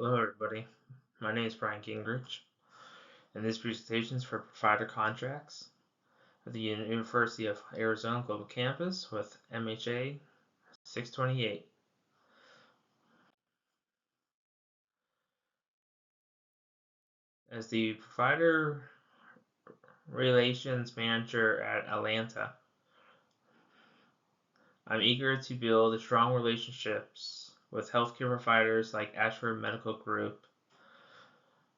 Hello, everybody. My name is Brian Gingrich, and this presentation is for provider contracts at the University of Arizona Global Campus with MHA 628. As the provider relations manager at Atlanta, I'm eager to build strong relationships with healthcare providers like Ashford Medical Group.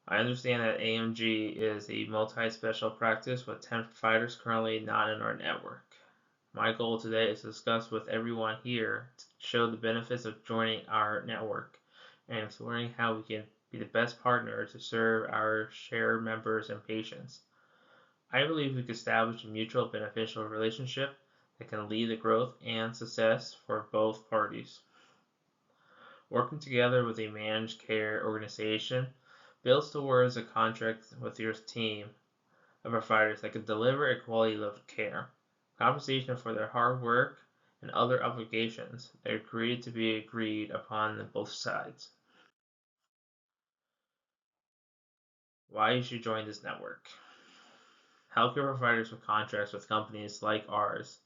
I understand that AMG is a multi-special practice with 10 providers currently not in our network. My goal today is to discuss with everyone here to show the benefits of joining our network and exploring how we can be the best partner to serve our shared members and patients. I believe we can establish a mutual beneficial relationship that can lead to growth and success for both parties. Working together with a managed care organization builds towards a contract with your team of providers that can deliver a quality of care, compensation for their hard work, and other obligations that are created to be agreed upon on both sides. Why you should join this network. Healthcare providers with contracts with companies like ours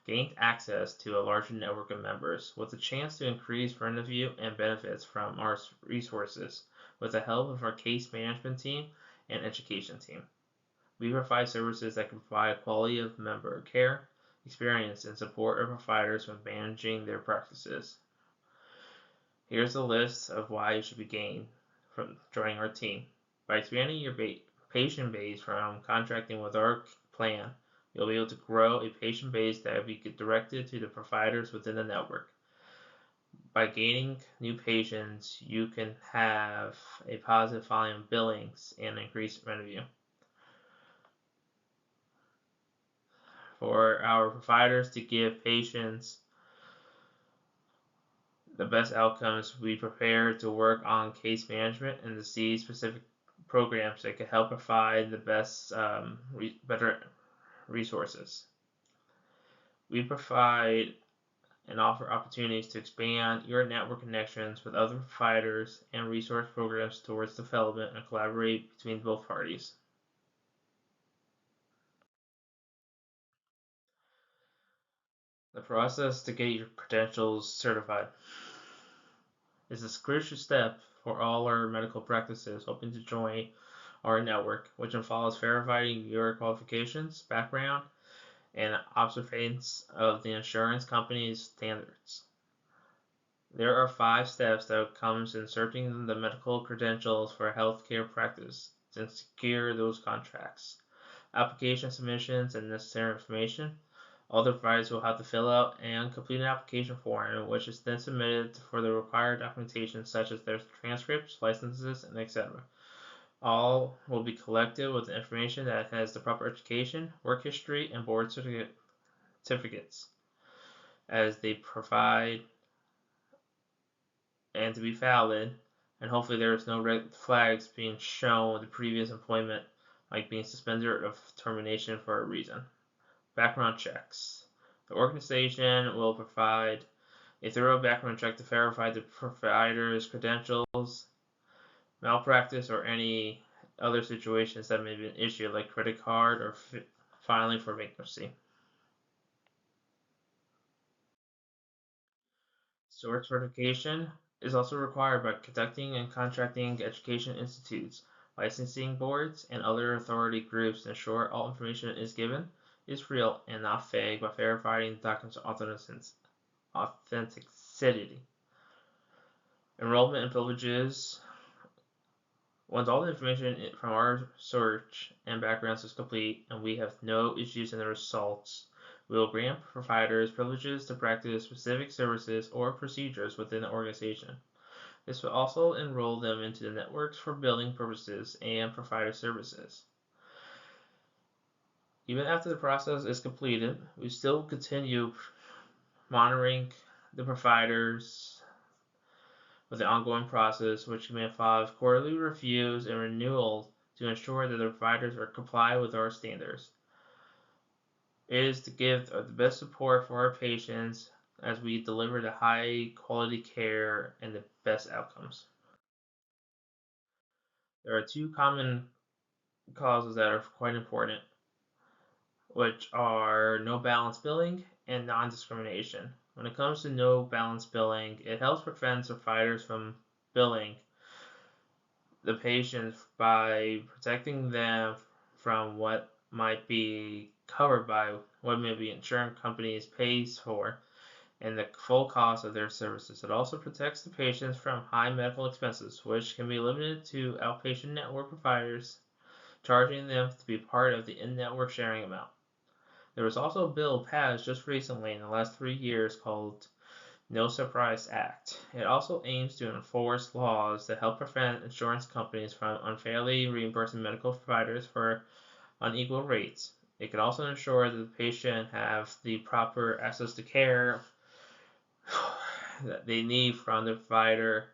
gain access to a larger network of members with a chance to increase revenue and benefits from our resources with the help of our case management team and education team. We provide services that can provide quality of member care, experience, and support our providers when managing their practices. Here's a list of why you should be gained from joining our team. By expanding your patient base from contracting with our plan, you'll be able to grow a patient base that will be directed to the providers within the network. By gaining new patients, you can have a positive volume of billings and increased revenue. For our providers to give patients the best outcomes, we prepare to work on case management and to see specific programs that can help provide the best, better resources. We provide and offer opportunities to expand your network connections with other providers and resource programs towards development and collaborate between both parties. The process to get your credentials certified is a crucial step for all our medical practices hoping to join our network, which involves verifying your qualifications, background, and observance of the insurance company's standards. There are 5 steps that comes in searching the medical credentials for a healthcare practice to secure those contracts. Application submissions and necessary information. All the providers will have to fill out and complete an application form, which is then submitted for the required documentation such as their transcripts, licenses, and etc. All will be collected with information that has the proper education, work history, and board certificates as they provide and to be valid, and hopefully there is no red flags being shown with the previous employment, like being suspended or termination for a reason. Background checks. The organization will provide a thorough background check to verify the provider's credentials, malpractice, or any other situations that may be an issue like credit card or filing for bankruptcy. SOAR certification is also required by conducting and contracting education institutes, licensing boards, and other authority groups to ensure all information is given is real and not fake by verifying the document's authenticity. Enrollment in privileges. Once all the information from our search and backgrounds is complete and we have no issues in the results, we will grant providers privileges to practice specific services or procedures within the organization. This will also enroll them into the networks for billing purposes and provider services. Even after the process is completed, we still continue monitoring the providers with the ongoing process, which may involve quarterly reviews and renewals to ensure that the providers are comply with our standards. It is to give the best support for our patients as we deliver the high quality care and the best outcomes. There are two common causes that are quite important, which are no balance billing and non-discrimination. When it comes to no balance billing, it helps prevent providers from billing the patients by protecting them from what might be covered by what maybe insurance companies pays for and the full cost of their services. It also protects the patients from high medical expenses, which can be limited to outpatient network providers, charging them to be part of the in-network sharing amount. There was also a bill passed just recently in the last 3 years called No Surprise Act. It also aims to enforce laws that help prevent insurance companies from unfairly reimbursing medical providers for unequal rates. It can also ensure that the patient have the proper access to care that they need from the provider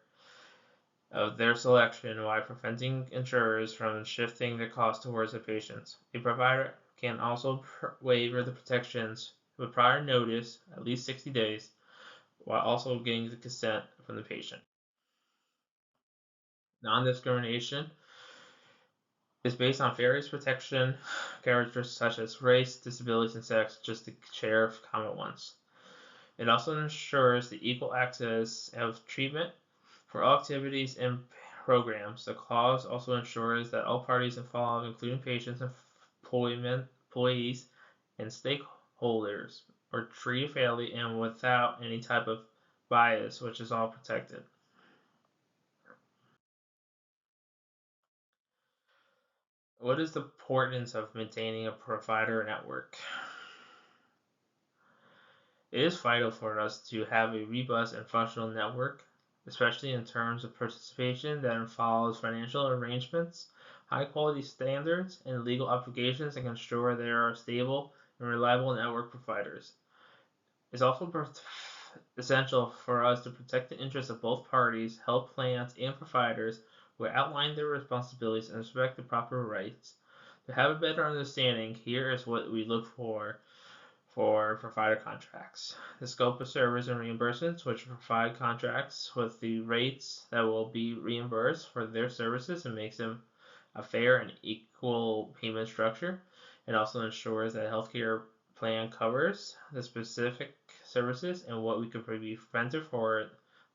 of their selection while preventing insurers from shifting the cost towards the patients. A provider can also waive the protections with prior notice, at least 60 days, while also getting the consent from the patient. Non-discrimination is based on various protection characters such as race, disability, and sex, just to share of common ones. It also ensures the equal access of treatment for all activities and programs. The clause also ensures that all parties involved, including patients, employees, and stakeholders, are treated fairly and without any type of bias, which is all protected. What is the importance of maintaining a provider network? It is vital for us to have a robust and functional network, especially in terms of participation that involves financial arrangements, high quality standards, and legal obligations that can ensure there are stable and reliable network providers. It's also essential for us to protect the interests of both parties, health plans, and providers who outline their responsibilities and respect the proper rights. To have a better understanding, here is what we look for provider contracts. The scope of service and reimbursements, which provide contracts with the rates that will be reimbursed for their services and makes them a fair and equal payment structure. It also ensures that healthcare plan covers the specific services and what we could be prevented for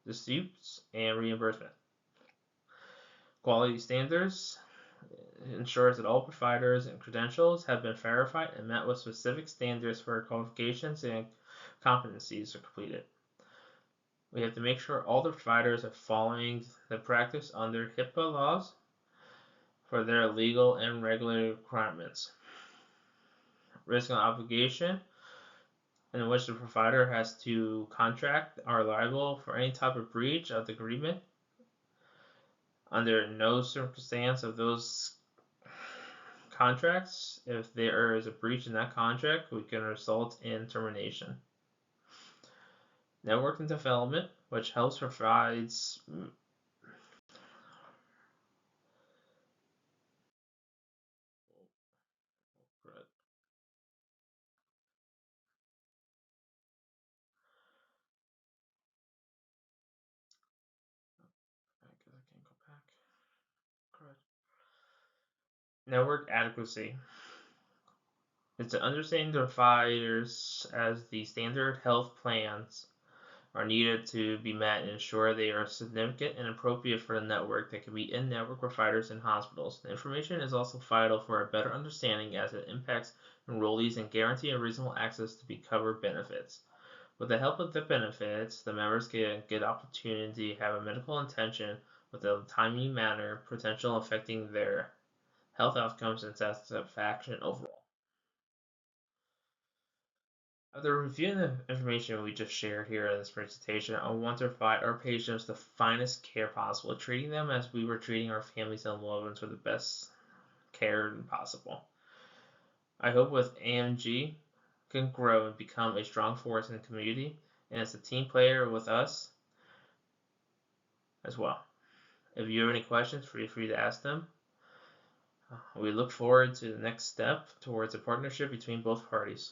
disputes and reimbursement. Quality standards ensures that all providers and credentials have been verified and met with specific standards for qualifications and competencies are completed. We have to make sure all the providers are following the practice under HIPAA laws for their legal and regulatory requirements. Risk and obligation, in which the provider has to contract are liable for any type of breach of the agreement. Under no circumstance of those contracts, if there is a breach in that contract, we can result in termination. Network and development, which helps provides network adequacy. It's to understand the providers as the standard health plans are needed to be met and ensure they are significant and appropriate for the network that can be in-network providers and hospitals. The information is also vital for a better understanding as it impacts enrollees and guarantee a reasonable access to be covered benefits. With the help of the benefits, the members get a good opportunity to have a medical attention with a timely manner, potential affecting their health outcomes and satisfaction overall. After reviewing the information we just shared here in this presentation, I want to provide our patients the finest care possible, treating them as we were treating our families and loved ones with the best care possible. I hope with AMG can grow and become a strong force in the community, and as a team player with us as well. If you have any questions, feel free to ask them. We look forward to the next step towards a partnership between both parties.